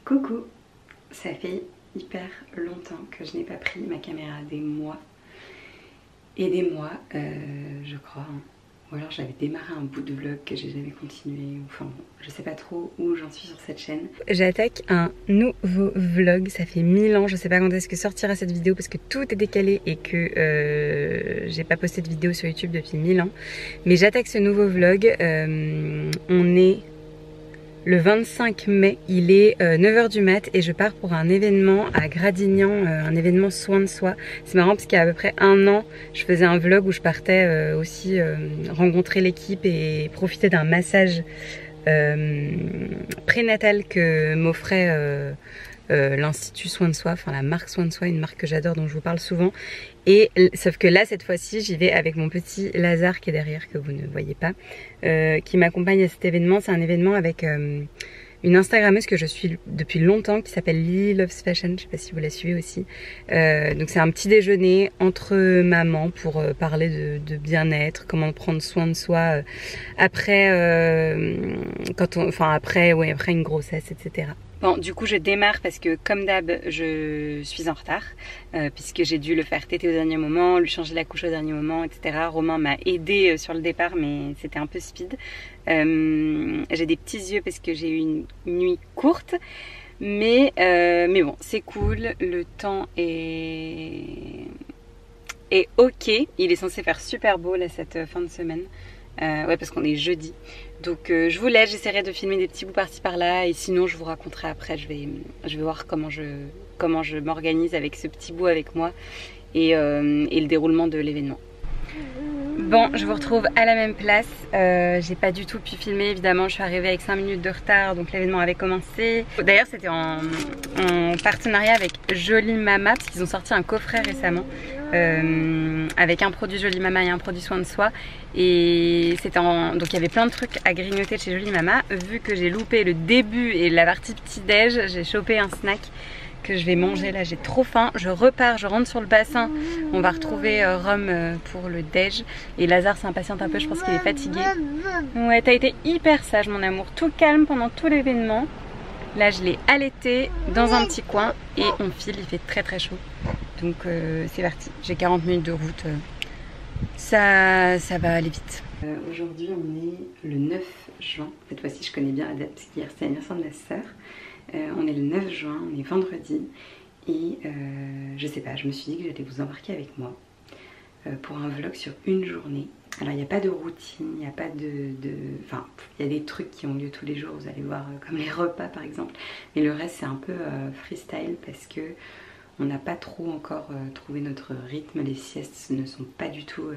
Coucou, ça fait hyper longtemps que je n'ai pas pris ma caméra, des mois et des mois je crois, ou alors j'avais démarré un bout de vlog que j'ai jamais continué, enfin bon, je sais pas trop où j'en suis sur cette chaîne. J'attaque un nouveau vlog, ça fait 1000 ans, je sais pas quand est-ce que sortira cette vidéo parce que tout est décalé et que j'ai pas posté de vidéo sur YouTube depuis 1000 ans, mais j'attaque ce nouveau vlog, on est le 25 mai, il est 9h du mat et je pars pour un événement à Gradignan, un événement soin de soi. C'est marrant parce qu'il y a à peu près un an, je faisais un vlog où je partais aussi rencontrer l'équipe et profiter d'un massage prénatal que m'offrait l'Institut Soin de Soi, enfin la marque Soin de Soi, une marque que j'adore dont je vous parle souvent. Et sauf que là cette fois-ci j'y vais avec mon petit Lazare qui est derrière, que vous ne voyez pas, qui m'accompagne à cet événement. C'est un événement avec une Instagrammeuse que je suis depuis longtemps qui s'appelle Lily Loves Fashion, je sais pas si vous la suivez aussi. Donc c'est un petit déjeuner entre mamans pour parler de bien-être, comment prendre soin de soi après, après une grossesse, etc. Bon, du coup je démarre parce que comme d'hab je suis en retard puisque j'ai dû le faire téter au dernier moment, lui changer la couche au dernier moment, etc. Romain m'a aidé sur le départ mais c'était un peu speed. J'ai des petits yeux parce que j'ai eu une nuit courte, mais bon c'est cool, le temps est ok, il est censé faire super beau là cette fin de semaine. Ouais, parce qu'on est jeudi. Donc je vous laisse, j'essaierai de filmer des petits bouts par-ci par-là et sinon je vous raconterai après, je vais voir comment je m'organise avec ce petit bout avec moi et le déroulement de l'événement. Bon, je vous retrouve à la même place, j'ai pas du tout pu filmer évidemment, je suis arrivée avec 5 minutes de retard donc l'événement avait commencé. D'ailleurs c'était en partenariat avec Jolie Mama parce qu'ils ont sorti un coffret récemment avec un produit Jolie Mama et un produit Soin de Soi, et c'était donc il y avait plein de trucs à grignoter de chez Jolie Mama. Vu que j'ai loupé le début et la partie petit déj, j'ai chopé un snack que je vais manger là, j'ai trop faim. Je repars, je rentre sur le bassin, on va retrouver Rome pour le déj et Lazare s'impatiente un peu, je pense qu'il est fatigué. Ouais, t'as été hyper sage mon amour, tout calme pendant tout l'événement. Là je l'ai allaité dans un petit coin et on file, il fait très très chaud. Donc c'est parti, j'ai 40 minutes de route, ça va aller vite. Aujourd'hui on est le 9 juin, cette fois-ci je connais bien la date parce qu'hier c'était l'anniversaire de ma soeur. On est le 9 juin, on est vendredi et je sais pas, je me suis dit que j'allais vous embarquer avec moi pour un vlog sur une journée. Alors il n'y a pas de routine, il n'y a pas enfin il y a des trucs qui ont lieu tous les jours, vous allez voir, comme les repas par exemple, mais le reste c'est un peu freestyle parce que on n'a pas trop encore trouvé notre rythme, les siestes ne sont pas du tout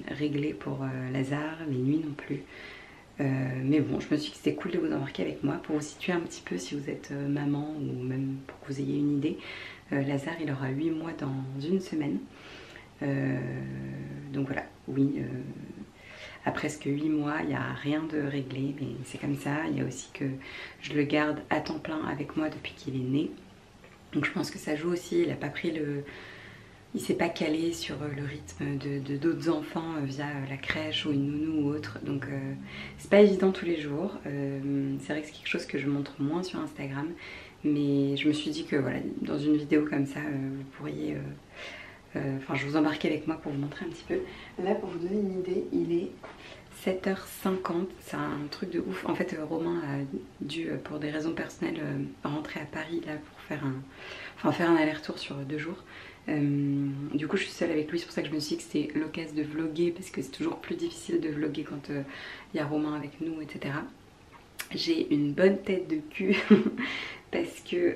réglées pour Lazare, les nuits non plus. Mais bon, je me suis dit que c'était cool de vous embarquer avec moi pour vous situer un petit peu si vous êtes maman ou même pour que vous ayez une idée. Lazare il aura 8 mois dans une semaine. Donc voilà, oui, à presque 8 mois, il n'y a rien de réglé, mais c'est comme ça. Il y a aussi que je le garde à temps plein avec moi depuis qu'il est né. Donc je pense que ça joue aussi, il n'a pas pris il s'est pas calé sur le rythme de d'autres enfants via la crèche ou une nounou ou autre. Donc c'est pas évident tous les jours. C'est vrai que c'est quelque chose que je montre moins sur Instagram. Mais je me suis dit que voilà, dans une vidéo comme ça, vous pourriez... Enfin je vous embarquais avec moi pour vous montrer un petit peu. Là pour vous donner une idée, il est 7h50, c'est un truc de ouf. En fait Romain a dû pour des raisons personnelles rentrer à Paris là pour faire un aller-retour sur 2 jours. Du coup je suis seule avec lui, c'est pour ça que je me suis dit que c'était l'occasion de vlogger parce que c'est toujours plus difficile de vlogger quand il y a Romain avec nous, etc. J'ai une bonne tête de cul parce que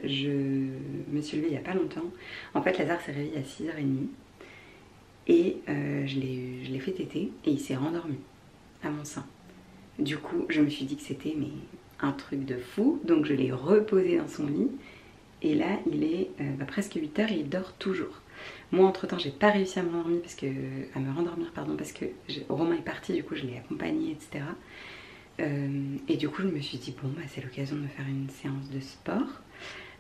je me suis levée il n'y a pas longtemps. En fait Lazare s'est réveillé à 6h30 et je l'ai fait téter et il s'est rendormi à mon sein. Du coup je me suis dit que c'était un truc de fou, donc je l'ai reposé dans son lit. Et là il est presque 8h et il dort toujours. Moi entre temps j'ai pas réussi à me rendormir parce que Romain est parti, du coup je l'ai accompagné, etc. Et du coup je me suis dit bon bah c'est l'occasion de me faire une séance de sport.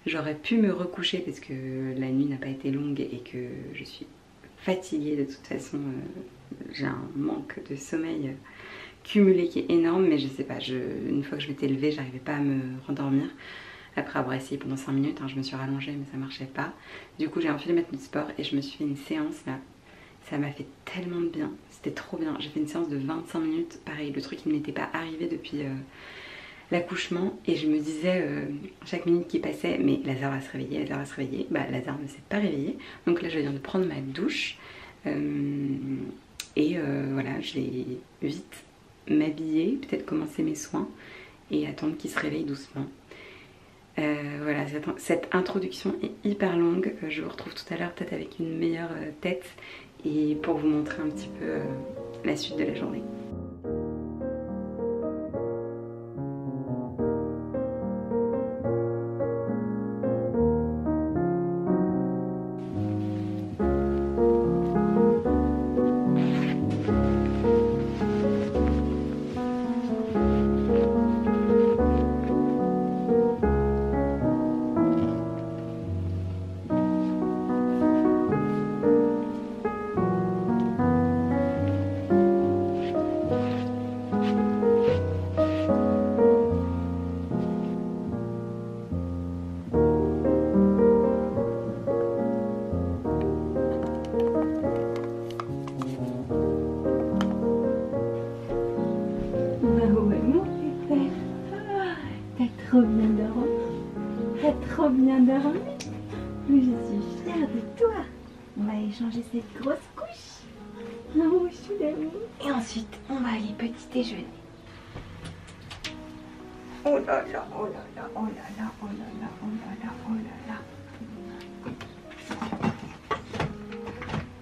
J'aurais pu me recoucher parce que la nuit n'a pas été longue et que je suis fatiguée de toute façon. J'ai un manque de sommeil cumulé qui est énorme, mais je sais pas, une fois que je m'étais levée, j'arrivais pas à me rendormir. Après avoir essayé pendant 5 minutes, hein, je me suis rallongée mais ça marchait pas. Du coup j'ai enfilé ma tenue de sport et je me suis fait une séance là. Ça m'a fait tellement de bien, c'était trop bien. J'ai fait une séance de 25 minutes, pareil, le truc qui ne m'était pas arrivé depuis l'accouchement. Et je me disais chaque minute qui passait, mais Lazare va se réveiller, Lazare va se réveiller. Bah Lazare ne s'est pas réveillé, donc là je viens de prendre ma douche. Voilà, je vais vite m'habiller, peut-être commencer mes soins et attendre qu'il se réveille doucement. Voilà, cette introduction est hyper longue. Je vous retrouve tout à l'heure peut-être avec une meilleure tête et pour vous montrer un petit peu la suite de la journée. Trop bien dormi. T'as trop bien dormi. Je suis fière de toi. On va échanger cette grosse couche. Oh, je suis d'amour. Et ensuite, on va aller petit déjeuner. Oh là là, oh là là, oh là là, oh là là, oh là là, oh là là.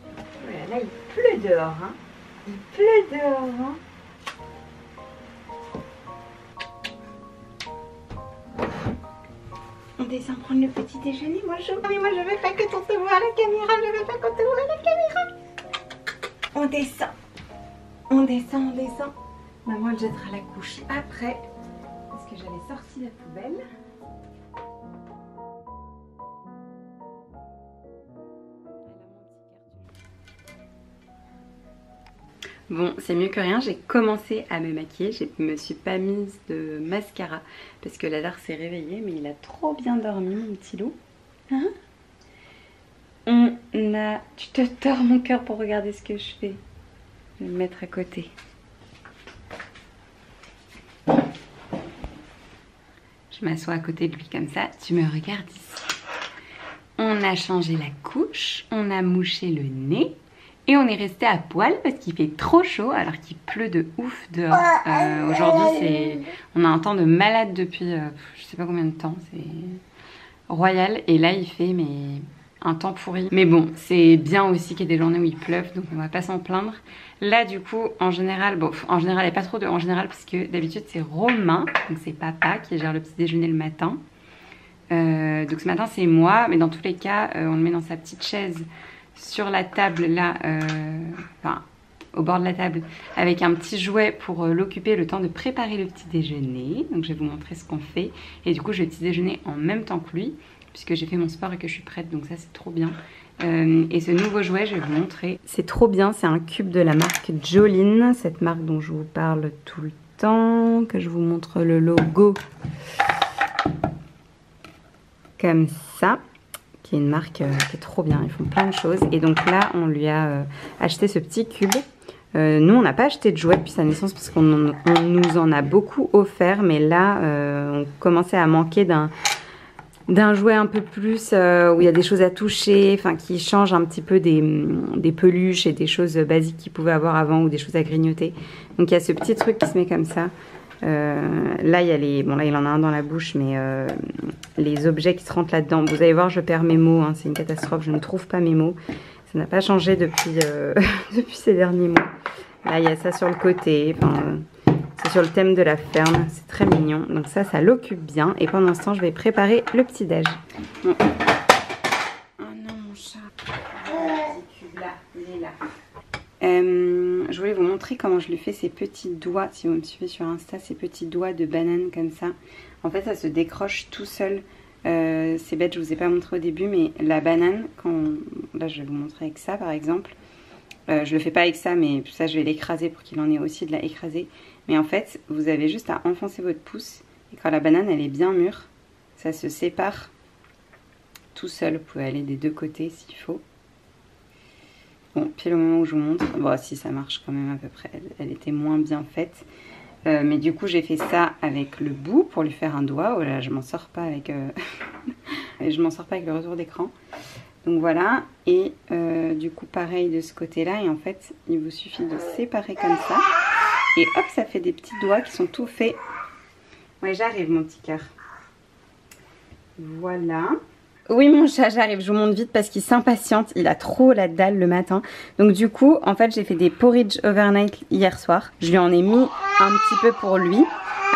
Oh là là, il pleut dehors, hein. Il pleut dehors, hein. On descend prendre le petit déjeuner. Moi je veux pas que ton te voit à la caméra. Je veux pas qu'on te voit à la caméra. On descend. On descend, on descend. Maman elle jettera la couche après. Parce que j'avais sorti la poubelle. Bon, c'est mieux que rien, j'ai commencé à me maquiller, je me suis pas mise de mascara parce que Lazare s'est réveillé, mais il a trop bien dormi mon petit loup. Hein? Tu te tords mon cœur pour regarder ce que je fais. Je vais me mettre à côté. Je m'assois à côté de lui comme ça, tu me regardes ici. On a changé la couche, on a mouché le nez. Et on est resté à poil parce qu'il fait trop chaud alors qu'il pleut de ouf dehors. Aujourd'hui, on a un temps de malade depuis je sais pas combien de temps. C'est royal. Et là, il fait un temps pourri. Mais bon, c'est bien aussi qu'il y ait des journées où il pleuve, donc on va pas s'en plaindre. Là, du coup, en général, bon, en général, il n'y a pas trop de en général parce que d'habitude, c'est Romain, donc c'est papa qui gère le petit déjeuner le matin. Donc ce matin, c'est moi, mais dans tous les cas, on le met dans sa petite chaise sur la table là, enfin au bord de la table, avec un petit jouet pour l'occuper le temps de préparer le petit déjeuner. Donc je vais vous montrer ce qu'on fait. Et du coup je vais petit déjeuner en même temps que lui, puisque j'ai fait mon sport et que je suis prête, donc ça c'est trop bien. Et ce nouveau jouet, je vais vous montrer. C'est trop bien, c'est un cube de la marque Jolene, cette marque dont je vous parle tout le temps, que je vous montre le logo comme ça. Qui est une marque qui est trop bien, ils font plein de choses. Et donc là, on lui a acheté ce petit cube. Nous, on n'a pas acheté de jouets depuis sa naissance parce qu'on nous en a beaucoup offert. Mais là, on commençait à manquer d'un jouet un peu plus où il y a des choses à toucher, enfin qui change un petit peu des peluches et des choses basiques qu'il pouvait avoir avant ou des choses à grignoter. Donc il y a ce petit truc qui se met comme ça. Là il y a les, bon là il en a un dans la bouche, mais les objets qui se rentrent là-dedans. Vous allez voir, je perds mes mots, hein, c'est une catastrophe, je ne trouve pas mes mots. Ça n'a pas changé depuis, depuis ces derniers mois. Là il y a ça sur le côté, enfin, c'est sur le thème de la ferme, c'est très mignon. Donc ça l'occupe bien. Et pendant ce temps, je vais préparer le petit déj. Bon. Oh non mon chat. Ce cube là, il est là. Je voulais vous montrer comment je lui fais ces petits doigts. Si vous me suivez sur Insta, ces petits doigts de banane comme ça. En fait, ça se décroche tout seul. C'est bête, je vous ai pas montré au début, mais la banane, là je vais vous montrer avec ça par exemple. Je le fais pas avec ça, mais ça je vais l'écraser pour qu'il en ait aussi de la écrasée. Mais en fait, vous avez juste à enfoncer votre pouce. Et quand la banane elle est bien mûre, ça se sépare tout seul. Vous pouvez aller des deux côtés s'il faut. Bon, pile au moment où je vous montre, bon si ça marche quand même à peu près, elle était moins bien faite. Mais du coup j'ai fait ça avec le bout pour lui faire un doigt. Oh là, je m'en sors pas avec je m'en sors pas avec le retour d'écran. Donc voilà, et du coup pareil de ce côté là, et en fait il vous suffit de séparer comme ça. Et hop, ça fait des petits doigts qui sont tout faits. Ouais, j'arrive mon petit cœur. Voilà. Oui mon chat, j'arrive, je vous montre vite parce qu'il s'impatiente, il a trop la dalle le matin. Donc du coup, en fait j'ai fait des porridge overnight hier soir. Je lui en ai mis un petit peu pour lui,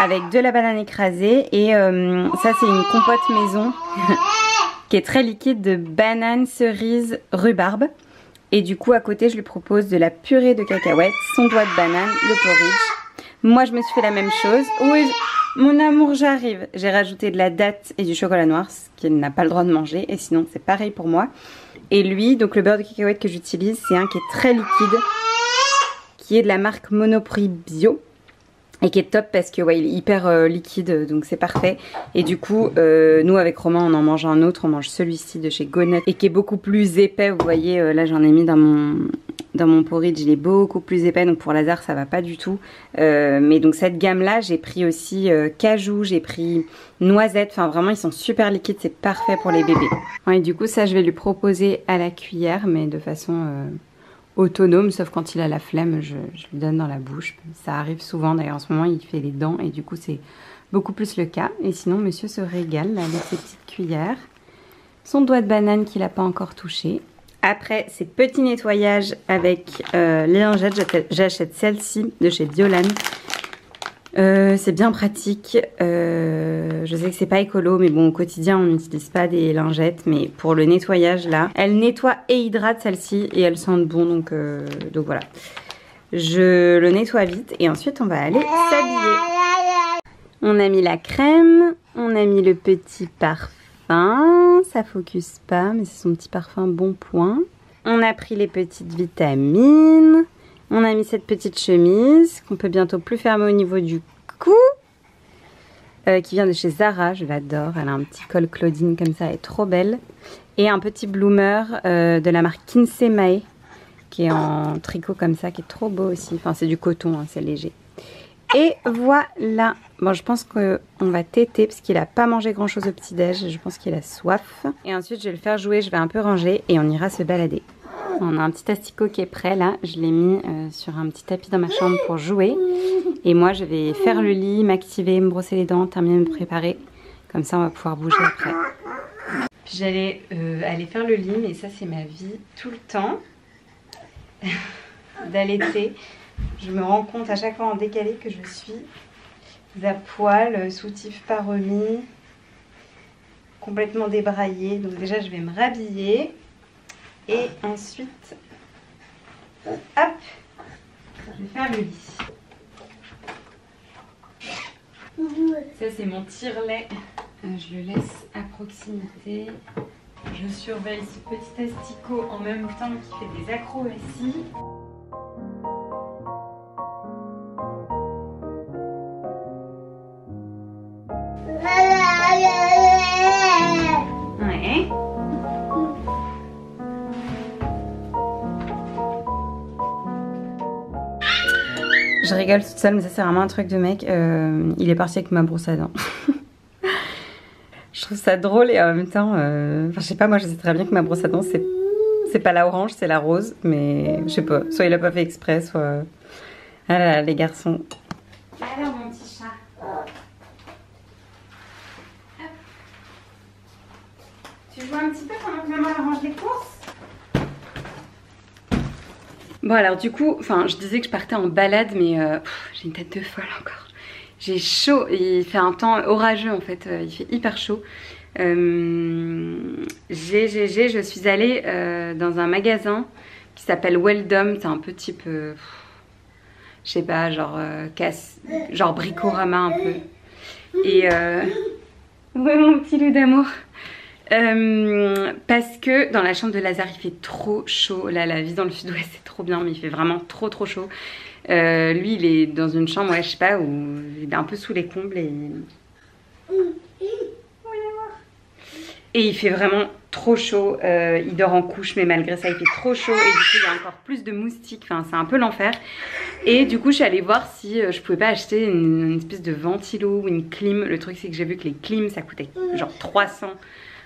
avec de la banane écrasée. Et ça c'est une compote maison qui est très liquide de banane, cerise, rhubarbe. Et du coup à côté je lui propose de la purée de cacahuètes, son doigt de banane, le porridge. Moi je me suis fait la même chose. Oui, mon amour, j'arrive. J'ai rajouté de la date et du chocolat noir, ce qu'il n'a pas le droit de manger. Et sinon, c'est pareil pour moi. Et lui, donc le beurre de cacahuète que j'utilise, c'est un qui est très liquide, qui est de la marque Monoprix Bio. Et qui est top parce que ouais, il est hyper liquide, donc c'est parfait. Et du coup, nous avec Romain, on en mange un autre. On mange celui-ci de chez Gonut et qui est beaucoup plus épais. Vous voyez, là j'en ai mis dans mon porridge, il est beaucoup plus épais. Donc pour Lazare, ça va pas du tout. Mais donc cette gamme-là, j'ai pris aussi cajou, j'ai pris noisette. Enfin vraiment, ils sont super liquides, c'est parfait pour les bébés. Ouais, et du coup, ça, je vais lui proposer à la cuillère, mais de façon autonome, sauf quand il a la flemme, je lui donne dans la bouche. Ça arrive souvent, d'ailleurs en ce moment il fait les dents et du coup c'est beaucoup plus le cas. Et sinon monsieur se régale là, avec ses petites cuillères. Son doigt de banane qu'il n'a pas encore touché. Après ces petits nettoyages avec les lingettes, j'achète celle-ci de chez Biolan. C'est bien pratique, je sais que c'est pas écolo, mais bon au quotidien on n'utilise pas des lingettes, mais pour le nettoyage là, elle nettoie et hydrate celle-ci et elles sentent bon, donc voilà. Je le nettoie vite et ensuite on va aller s'habiller. On a mis la crème, on a mis le petit parfum, ça focus pas mais c'est son petit parfum Bon Point. On a pris les petites vitamines. On a mis cette petite chemise qu'on peut bientôt plus fermer au niveau du cou, qui vient de chez Zara, je l'adore. Elle a un petit col Claudine comme ça, elle est trop belle. Et un petit bloomer de la marque Kinsey Mae, qui est en tricot comme ça, qui est trop beau aussi. Enfin c'est du coton, hein, c'est léger. Et voilà. Bon, je pense qu'on va téter parce qu'il n'a pas mangé grand chose au petit-déj. Je pense qu'il a soif. Et ensuite je vais le faire jouer, je vais un peu ranger et on ira se balader. On a un petit asticot qui est prêt là, je l'ai mis sur un petit tapis dans ma chambre pour jouer. Et moi je vais faire le lit, m'activer, me brosser les dents, terminer de me préparer. Comme ça on va pouvoir bouger après. Puis j'allais aller faire le lit, mais ça c'est ma vie tout le temps. D'allaiter. Je me rends compte à chaque fois en décalé que je suis à poil, soutif pas remis, complètement débraillée. Donc déjà je vais me rhabiller. Et ensuite, hop, je vais faire le lit. Ça c'est mon tire-lait. Je le laisse à proximité. Je surveille ce petit asticot en même temps qui fait des acrobaties. Ouais. Je rigole toute seule, mais ça c'est vraiment un truc de mec. Il est parti avec ma brosse à dents. Je trouve ça drôle et en même temps, enfin je sais pas, moi je sais très bien que ma brosse à dents c'est pas la orange, c'est la rose, mais je sais pas, soit il a pas fait exprès, soit... Ah là là, les garçons. Alors mon petit chat. Tu joues un petit peu pendant que maman range les courses? Bon alors du coup, enfin je disais que je partais en balade, mais j'ai une tête de folle encore. J'ai chaud, il fait un temps orageux en fait, il fait hyper chaud. Je suis allée dans un magasin qui s'appelle Weldom, c'est un peu type, je sais pas, genre Bricorama un peu. Et ouais mon petit loup d'amour. Parce que dans la chambre de Lazare il fait trop chaud. Là la vie dans le sud-ouest c'est trop bien mais il fait vraiment trop chaud. Lui il est dans une chambre, ouais, je sais pas, où il est un peu sous les combles et il fait vraiment trop chaud. Il dort en couche mais malgré ça il fait trop chaud et du coup il y a encore plus de moustiques, enfin c'est un peu l'enfer. Et du coup je suis allée voir si je pouvais pas acheter une espèce de ventilo ou une clim. Le truc c'est que j'ai vu que les clims ça coûtait genre 300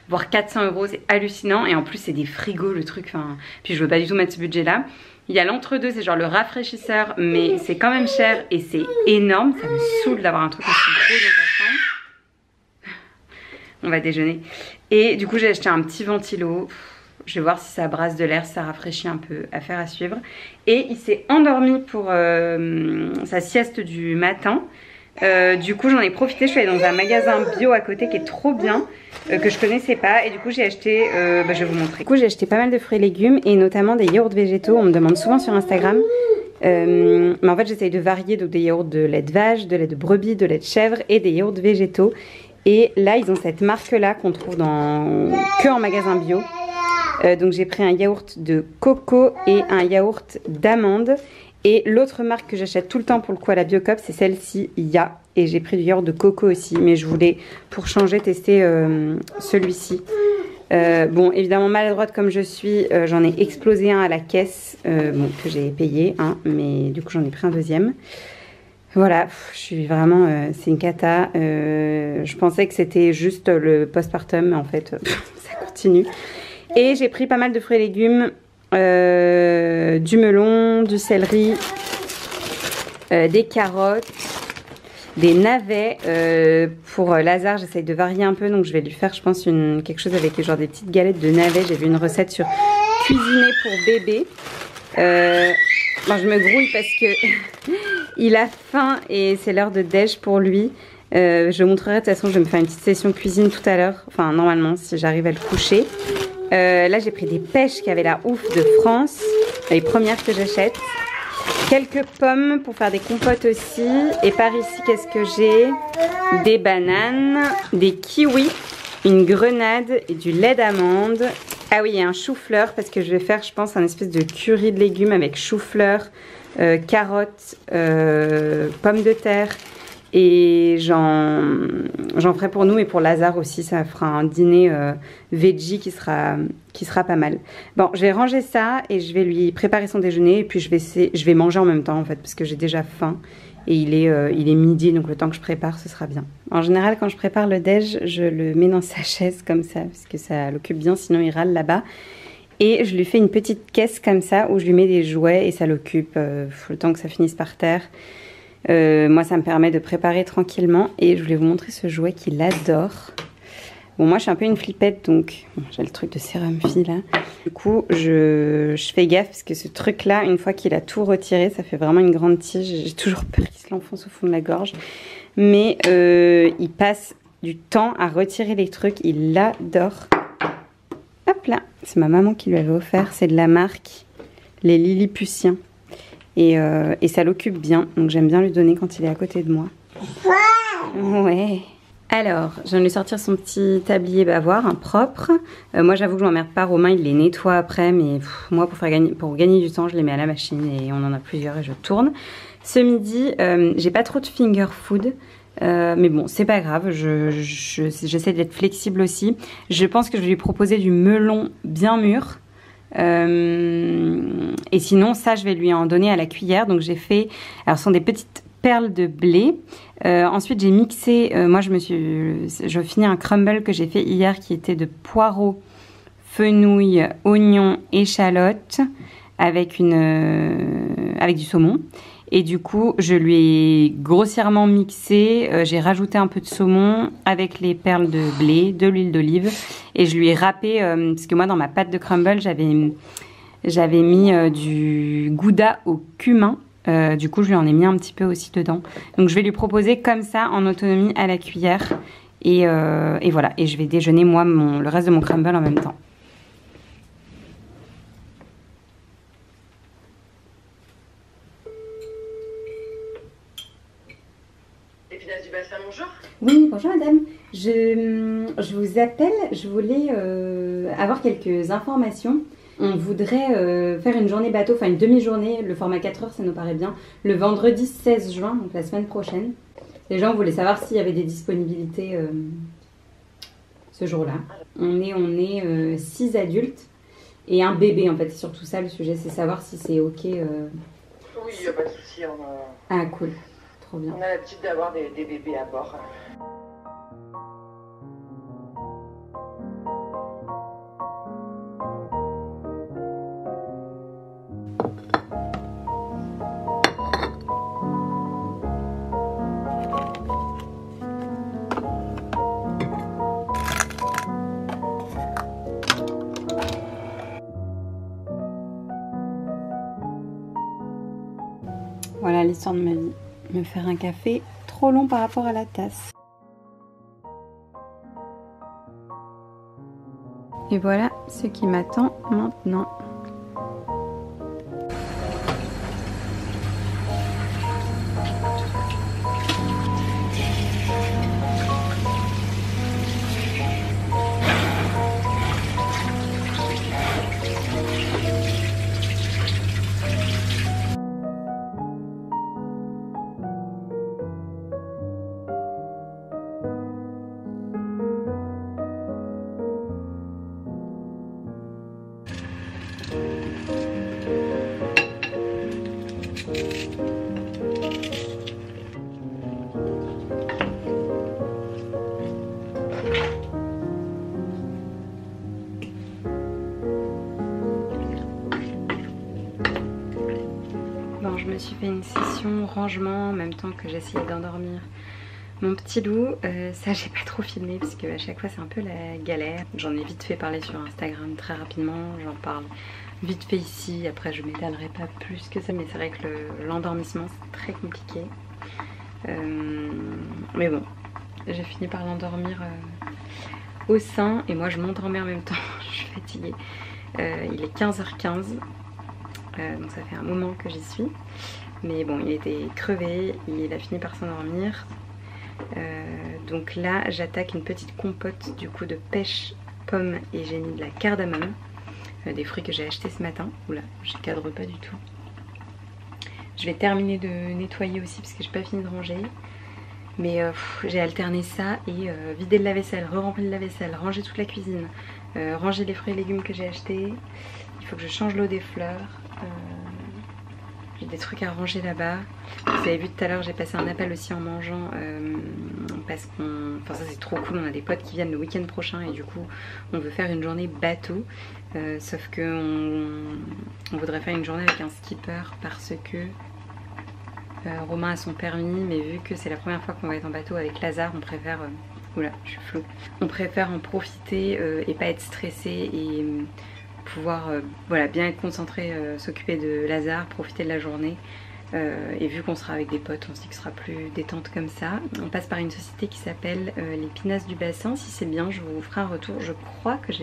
voire 400 €, c'est hallucinant. Et en plus c'est des frigos le truc, enfin, puis je veux pas du tout mettre ce budget là. Il y a l'entre-deux, c'est genre le rafraîchisseur, mais c'est quand même cher et c'est énorme. Ça me saoule d'avoir un truc aussi gros dans ta chambre. On va déjeuner. Et du coup j'ai acheté un petit ventilo. Je vais voir si ça brasse de l'air, si ça rafraîchit un peu, affaire à suivre. Et il s'est endormi pour sa sieste du matin. Du coup j'en ai profité, je suis allée dans un magasin bio à côté qui est trop bien, que je connaissais pas, et du coup j'ai acheté, je vais vous montrer. Du coup j'ai acheté pas mal de fruits et légumes et notamment des yaourts végétaux. On me demande souvent sur Instagram, mais en fait j'essaye de varier, donc des yaourts de lait de vache, de lait de brebis, de lait de chèvre et des yaourts végétaux. Et là ils ont cette marque là qu'on trouve que en magasin bio. Donc j'ai pris un yaourt de coco et un yaourt d'amande. Et l'autre marque que j'achète tout le temps pour le coup à la Biocoop, c'est celle-ci, Ya. Et j'ai pris du yaourt de coco aussi, mais je voulais pour changer tester celui-ci. Bon, évidemment maladroite comme je suis, j'en ai explosé un à la caisse, bon, que j'ai payé, hein, mais du coup j'en ai pris un deuxième. Voilà, je suis vraiment, c'est une cata. Je pensais que c'était juste le postpartum, mais en fait ça continue. Et j'ai pris pas mal de fruits et légumes. Du melon, du céleri, des carottes, des navets. Pour Lazare j'essaye de varier un peu, donc je vais lui faire je pense quelque chose avec genre des petites galettes de navets. J'ai vu une recette sur cuisiner pour bébé. Bon, je me grouille parce que il a faim et c'est l'heure de déj pour lui. Je montrerai, de toute façon je vais me faire une petite session cuisine tout à l'heure, enfin normalement si j'arrive à le coucher. Là j'ai pris des pêches qui avaient la ouf de France, les premières que j'achète. Quelques pommes pour faire des compotes aussi. Et par ici qu'est-ce que j'ai? Des bananes, des kiwis, une grenade et du lait d'amande. Ah oui, et un chou-fleur parce que je vais faire je pense un espèce de curry de légumes avec chou-fleur, carottes, pommes de terre. Et j'en ferai pour nous et pour Lazare aussi, ça fera un dîner veggie qui sera pas mal. Bon, je vais ranger ça et je vais lui préparer son déjeuner et puis je vais manger en même temps en fait parce que j'ai déjà faim et il est midi, donc le temps que je prépare ce sera bien. En général quand je prépare le déj, je le mets dans sa chaise comme ça parce que ça l'occupe bien, sinon il râle là-bas. Et je lui fais une petite caisse comme ça où je lui mets des jouets et ça l'occupe le temps que ça finisse par terre. Moi ça me permet de préparer tranquillement et je voulais vous montrer ce jouet qu'il adore. Bon moi je suis un peu une flippette donc j'ai le truc de sérum fille là. Du coup je fais gaffe parce que ce truc là une fois qu'il a tout retiré ça fait vraiment une grande tige. J'ai toujours peur qu'il se l'enfonce au fond de la gorge. Mais il passe du temps à retirer les trucs, il l'adore. Hop là, c'est ma maman qui lui avait offert, c'est de la marque les Lilliputiens. Et ça l'occupe bien, donc j'aime bien lui donner quand il est à côté de moi. Ouais. Alors, je viens de lui sortir son petit tablier bavoir, un propre. Moi, j'avoue que je m'emmerde pas. Romain, il les nettoie après, mais moi, pour gagner du temps, je les mets à la machine et on en a plusieurs et je tourne. Ce midi, j'ai pas trop de finger food. Mais bon, c'est pas grave, j'essaie d'être flexible aussi. Je pense que je vais lui proposer du melon bien mûr. Et sinon ça je vais lui en donner à la cuillère. Donc j'ai fait, alors ce sont des petites perles de blé. Ensuite j'ai mixé, moi je finis un crumble que j'ai fait hier qui était de poireaux, fenouil, oignons, échalotes avec du saumon. Et du coup, je lui ai grossièrement mixé, j'ai rajouté un peu de saumon avec les perles de blé, de l'huile d'olive. Et je lui ai râpé, parce que moi dans ma pâte de crumble, j'avais mis du gouda au cumin. Du coup, je lui en ai mis un petit peu aussi dedans. Donc je vais lui proposer comme ça, en autonomie, à la cuillère. Et voilà, et je vais déjeuner moi le reste de mon crumble en même temps. Du bassin, bonjour. Oui, bonjour madame. Je Je vous appelle, je voulais avoir quelques informations. On voudrait faire une journée bateau, enfin une demi-journée, le format 4 heures ça nous paraît bien, le vendredi 16 juin, donc la semaine prochaine. Les gens voulaient savoir s'il y avait des disponibilités ce jour-là. On est 6 adultes et un bébé en fait, c'est surtout ça le sujet, c'est savoir si c'est ok. Oui, il n'y a pas de souci. Ah cool, trop bien. On a l'habitude d'avoir des bébés à bord. Voilà l'histoire de ma vie. Me faire un café trop long par rapport à la tasse. Et voilà ce qui m'attend maintenant. Bon, je me suis fait une session rangement en même temps que j'essayais d'endormir mon petit loup. Ça j'ai pas trop filmé parce que à chaque fois c'est un peu la galère. J'en ai vite fait parler sur Instagram très rapidement, j'en parle vite fait ici, après je m'étalerai pas plus que ça, mais c'est vrai que l'endormissement c'est très compliqué. Mais bon, j'ai fini par l'endormir au sein et moi je m'endormais en même temps, je suis fatiguée. Il est 15h15. Donc ça fait un moment que j'y suis, mais bon il était crevé, il a fini par s'endormir. Donc là j'attaque une petite compote du coup de pêche, pomme et j'ai mis de la cardamome, des fruits que j'ai achetés ce matin. Oula, je cadre pas du tout. Je vais terminer de nettoyer aussi parce que j'ai pas fini de ranger, mais j'ai alterné ça et vider le lave-vaisselle, re-remplir le lave-vaisselle, ranger toute la cuisine, ranger les fruits et légumes que j'ai achetés. Il faut que je change l'eau des fleurs. J'ai des trucs à ranger là-bas. Vous avez vu tout à l'heure, j'ai passé un appel aussi en mangeant parce qu'on... Enfin ça c'est trop cool, on a des potes qui viennent le week-end prochain et du coup on veut faire une journée bateau. Sauf que on voudrait faire une journée avec un skipper parce que Romain a son permis, mais vu que c'est la première fois qu'on va être en bateau avec Lazare, on préfère... Oula, je suis floue. On préfère en profiter et pas être stressé et... pouvoir voilà, bien être concentré, s'occuper de Lazare, profiter de la journée. Et vu qu'on sera avec des potes, on se dit que ce sera plus détente comme ça. On passe par une société qui s'appelle les Pinasses du Bassin. Si c'est bien, je vous ferai un retour. Je crois que je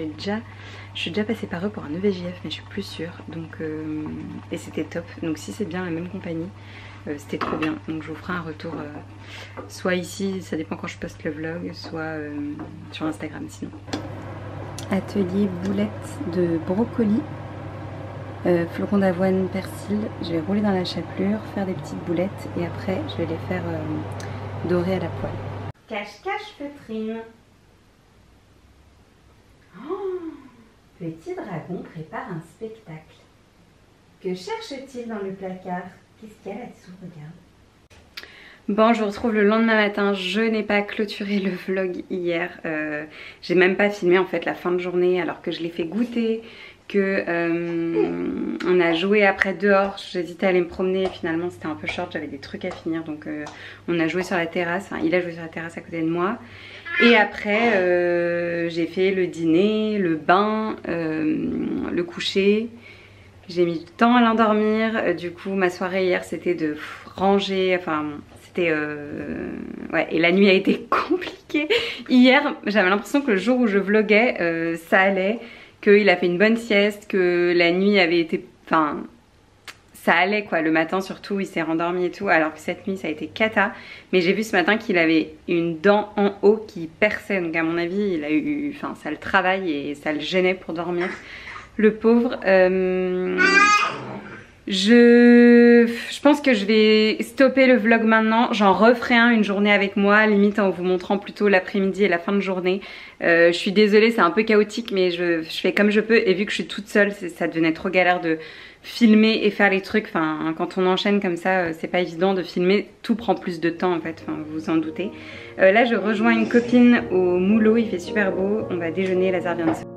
suis déjà passée par eux pour un EVJF, mais je suis plus sûre. Donc, et c'était top. Donc si c'est bien la même compagnie, c'était trop bien. Donc je vous ferai un retour soit ici, ça dépend quand je poste le vlog, soit sur Instagram sinon. Atelier boulettes de brocoli, flocons d'avoine, persil. Je vais rouler dans la chapelure, faire des petites boulettes et après je vais les faire dorer à la poêle. Cache-cache feutrine. Oh, petit dragon prépare un spectacle. Que cherche-t-il dans le placard? Qu'est-ce qu'il y a là-dessous? Regarde. Bon, je vous retrouve le lendemain matin. Je n'ai pas clôturé le vlog hier. J'ai même pas filmé en fait la fin de journée alors que je l'ai fait goûter, que on a joué après dehors. J'hésitais à aller me promener et finalement c'était un peu short, j'avais des trucs à finir donc on a joué sur la terrasse. Enfin, il a joué sur la terrasse à côté de moi. Et après j'ai fait le dîner, le bain, le coucher. J'ai mis du temps à l'endormir. Du coup ma soirée hier c'était de ranger, enfin ouais, et la nuit a été compliquée. Hier j'avais l'impression que le jour où je vloguais ça allait, qu'il a fait une bonne sieste, que la nuit avait été, enfin ça allait quoi, le matin surtout il s'est rendormi et tout, alors que cette nuit ça a été cata. Mais j'ai vu ce matin qu'il avait une dent en haut qui perçait, donc à mon avis il a eu, enfin ça le travaille et ça le gênait pour dormir, le pauvre. Je pense que je vais stopper le vlog maintenant, j'en referai une journée avec moi, limite en vous montrant plutôt l'après-midi et la fin de journée. Je suis désolée, c'est un peu chaotique mais je fais comme je peux, et vu que je suis toute seule ça devenait trop galère de filmer et faire les trucs. Enfin quand on enchaîne comme ça c'est pas évident de filmer, tout prend plus de temps en fait, enfin vous vous en doutez. Là je rejoins une copine au Moulot, il fait super beau, on va déjeuner, Lazare vient de se...